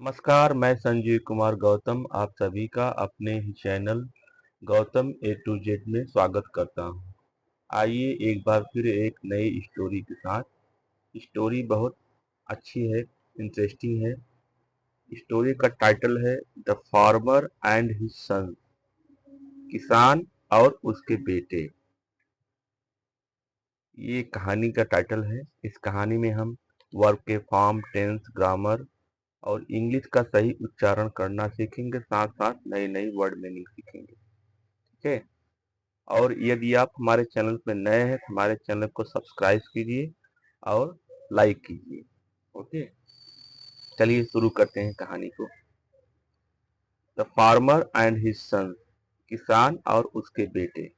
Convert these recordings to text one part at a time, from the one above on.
नमस्कार, मैं संजीव कुमार गौतम आप सभी का अपने ही channel Gautam A to Z में स्वागत करता हूँ। आइए एक बार फिर एक नई स्टोरी के साथ। स्टोरी बहुत अच्छी है, इंटरेस्टिंग है। स्टोरी का टाइटल है the farmer and his son, किसान और उसके बेटे। ये कहानी का टाइटल है। इस कहानी में हम वर्ब के फॉर्म, टेंस, ग्रामर और इंग्लिश का सही उच्चारण करना सीखेंगे, साथ साथ नई नई वर्ड मीनिंग सीखेंगे। ठीक है। और यदि आप हमारे चैनल पर नए हैं तो हमारे चैनल को सब्सक्राइब कीजिए और लाइक कीजिए। ओके, चलिए शुरू करते हैं कहानी को। The farmer and his son, किसान और उसके बेटे।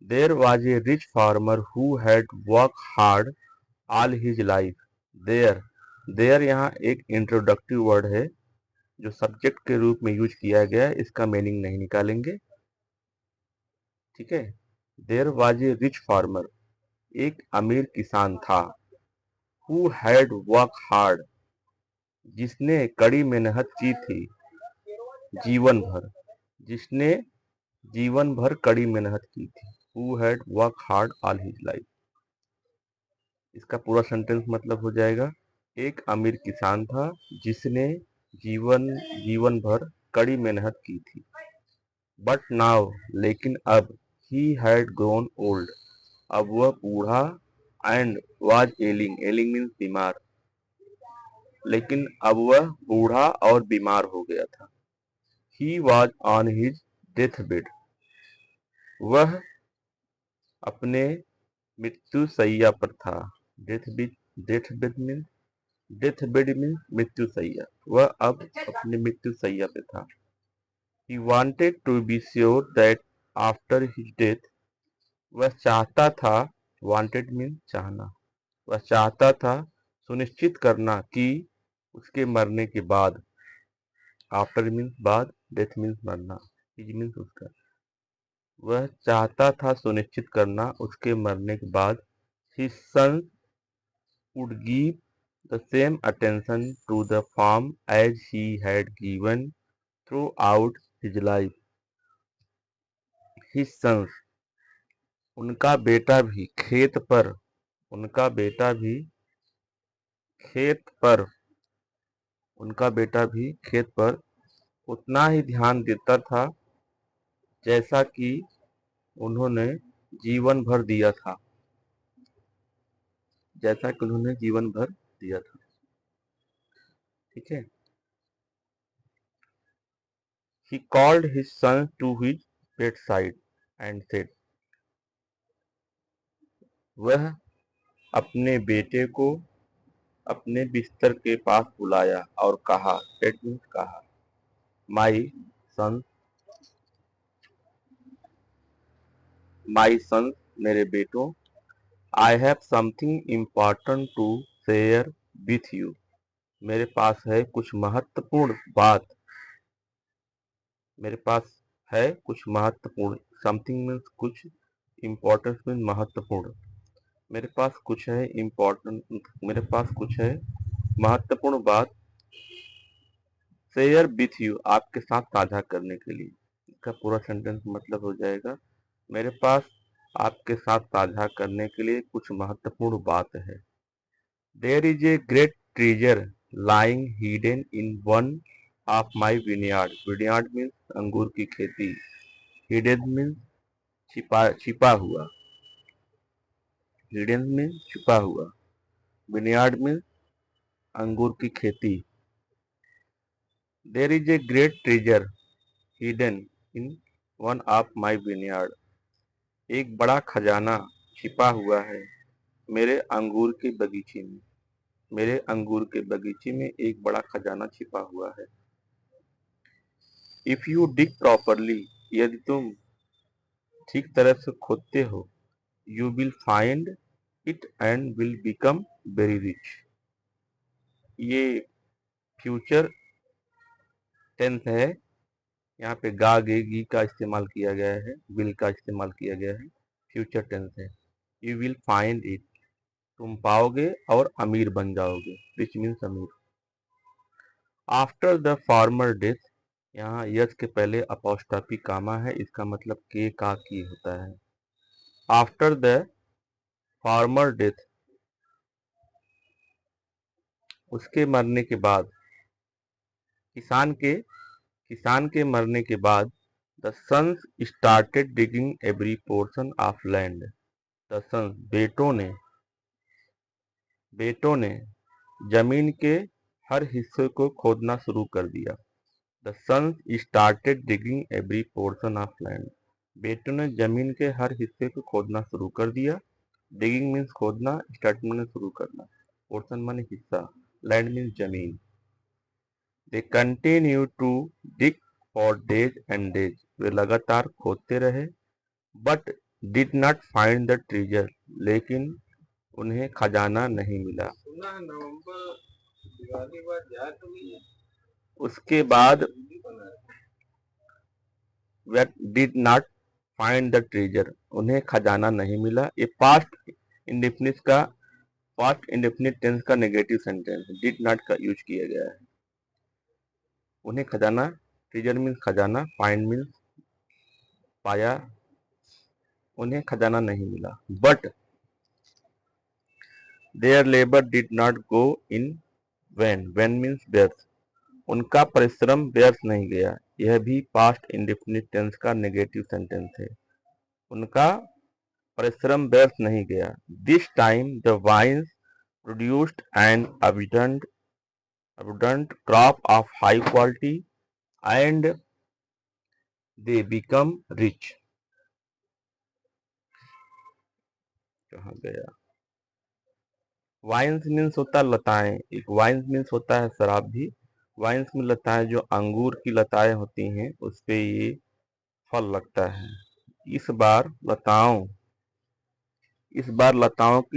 There was a rich farmer who had work hard all his life. There, there यहाँ एक इंट्रोडक्टिव वर्ड है जो सब्जेक्ट के रूप में यूज किया गया है। इसका मीनिंग नहीं निकालेंगे। ठीक है। There was a rich farmer, एक अमीर किसान था। हु हैड वर्क हार्ड, जिसने कड़ी मेहनत की थी। जीवन भर, जिसने जीवन भर कड़ी मेहनत की थी। Who had work hard all his life. इसका पूरा सेंटेंस मतलब हो जाएगा, एक अमीर किसान था जिसने जीवन जीवन भर कड़ी मेहनत की थी। बट नाउ, लेकिन अब, ही हैड ग्रोन ओल्ड, अब वह बूढ़ा, एंड वाज एलिंग, एलिंग मीन्स बीमार, लेकिन अब वह बूढ़ा और बीमार हो गया था। He was on his death bed, वह अपने मृत्यु शैया पर था। Death bed, death bed means, death bed means मृत्यु शैया। वह अब अपने मृत्यु शैया पे था। He wanted to be sure that after his death, वह चाहता था, वांटेड मीन्स चाहना, वह चाहता था सुनिश्चित करना कि उसके मरने के बाद, आफ्टर मीन्स बाद, डेथ मीन्स मरना, हिज मीन्स उसका, वह चाहता था सुनिश्चित करना उसके मरने के बाद, his sons would give the same attention to the farm as he had given throughout his life. His sons, उनका बेटा भी खेत पर, उनका बेटा भी खेत पर, उनका बेटा भी खेत पर उतना ही ध्यान देता था जैसा कि उन्होंने जीवन भर दिया था, जैसा कि उन्होंने जीवन भर दिया था। ठीक है। He called his son to his bedside and said, वह अपने बेटे को अपने बिस्तर के पास बुलाया और कहा, said means कहा, My son, my son, मेरे बेटों, I have something important to share with you. मेरे पास है कुछ महत्वपूर्ण बात, मेरे पास है कुछ महत्वपूर्ण, समथिंग मीन्स कुछ, इम्पोर्टेंस मीन्स महत्वपूर्ण। मेरे पास कुछ है इम्पोर्टेंट, मेरे पास कुछ है महत्वपूर्ण बात, शेयर विथ यू, आपके साथ साझा करने के लिए। इसका पूरा सेंटेंस मतलब हो जाएगा, मेरे पास आपके साथ साझा करने के लिए कुछ महत्वपूर्ण बात है। There is a great treasure lying hidden in one of my vineyard. Vineyard means अंगूर की खेती, हिडन मीन्स छिपा, छिपा हुआ, हिडन मीन्स छिपा हुआ, विनयार्ड मीन्स अंगूर की खेती। There is a great treasure hidden in one of my vineyard, एक बड़ा खजाना छिपा हुआ है मेरे अंगूर के बगीचे में, मेरे अंगूर के बगीचे में एक बड़ा खजाना छिपा हुआ है। इफ यू डिग प्रॉपरली, यदि तुम ठीक तरह से खोदते हो, you will find it and will become very rich. ये फ्यूचर टेंस है, यहाँ पे गा गे गी का इस्तेमाल किया गया है, विल का इस्तेमाल किया गया है, फ्यूचर टेंस है। यू विल फाइंड इट, तुम पाओगे और अमीर बन जाओगे, रिच मीन्स अमीर। आफ्टर द फार्मर डेथ, यहाँ यस के पहले अपॉस्ट्रोफी कामा है, इसका मतलब के का की होता है। आफ्टर द फार्मर डेथ, उसके मरने के बाद, किसान के मरने के बाद, the sons started digging every portion of land, the sons बेटों ने जमीन के हर हिस्से को खोदना शुरू कर दिया। The sons started digging every portion of land, बेटों ने जमीन के हर हिस्से को खोदना शुरू कर दिया। डिगिंग मीन्स खोदना, स्टार्ट मीन्स शुरू करना, पोर्शन माने हिस्सा, लैंड मीन्स जमीन। They continue to dig for days and days, वे लगातार खोदते रहे। But did not find the treasure, लेकिन उन्हें खजाना नहीं मिला। उसके बाद वे did not find the treasure, उन्हें खजाना नहीं मिला। ये पास्ट इंडेफिनिट टेंस का नेगेटिव सेंटेंस, डिड नॉट का यूज किया गया है। उन्हें खजाना, ट्रेजर मीन्स खजाना, फाइंड मीन्स पाया, उन्हें खजाना नहीं मिला। But their labour did not go in vain means व्यर्थ, उनका परिश्रम व्यर्थ नहीं गया। यह भी पास्ट इंडेफिनिट टेंस का नेगेटिव सेंटेंस है। उनका परिश्रम व्यर्थ नहीं गया। This time the vines produced an abundant crop of high quality and they become rich। कहाँ गया? वाइन्स मीन्स होता है लताएं, एक वाइन्स मीन्स होता है शराब भी। वाइन्स में लताएं, जो अंगूर की लताएं होती हैं, उस पे ये फल लगता है। इस बार लताओं की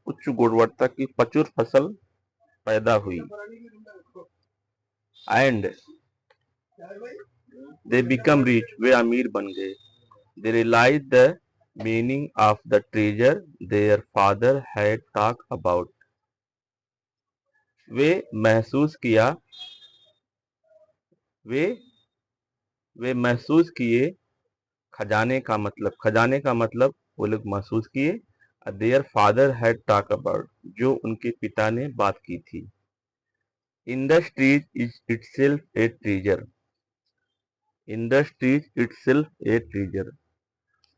उच्च गुणवत्ता की प्रचुर फसल पैदा हुई। एंड दे बिकम रिच, वे अमीर बन गए। They realise the meaning of the treasure their father had talk about, वे महसूस किए खजाने का मतलब वो लोग महसूस किए। Their father had talk about, जो उनके पिता ने बात की थी। Industries is itself a treasure,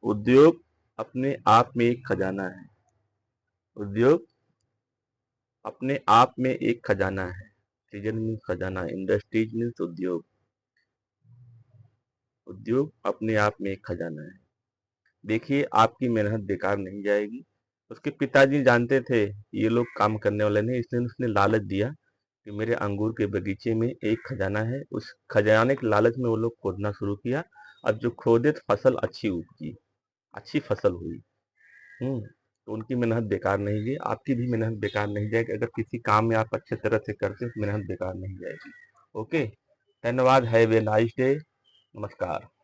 उद्योग अपने आप में एक खजाना है। ट्रेजर मीन्स खजाना, इंडस्ट्रीज मीन्स उद्योग अपने आप में एक खजाना है। देखिए, आपकी मेहनत बेकार नहीं जाएगी। उसके पिताजी जानते थे ये लोग काम करने वाले नहीं, इसलिए उसने लालच दिया कि मेरे अंगूर के बगीचे में एक खजाना है। उस खजाने के लालच में वो लोग खोदना शुरू किया। अब जो खोदे तो फसल अच्छी उपजी, अच्छी फसल हुई। तो उनकी मेहनत बेकार नहीं गई, आपकी भी मेहनत बेकार नहीं जाएगी। अगर किसी काम में आप अच्छे तरह से करते हैं तो मेहनत बेकार नहीं जाएगी। ओके, धन्यवाद। Have a nice day. नमस्कार।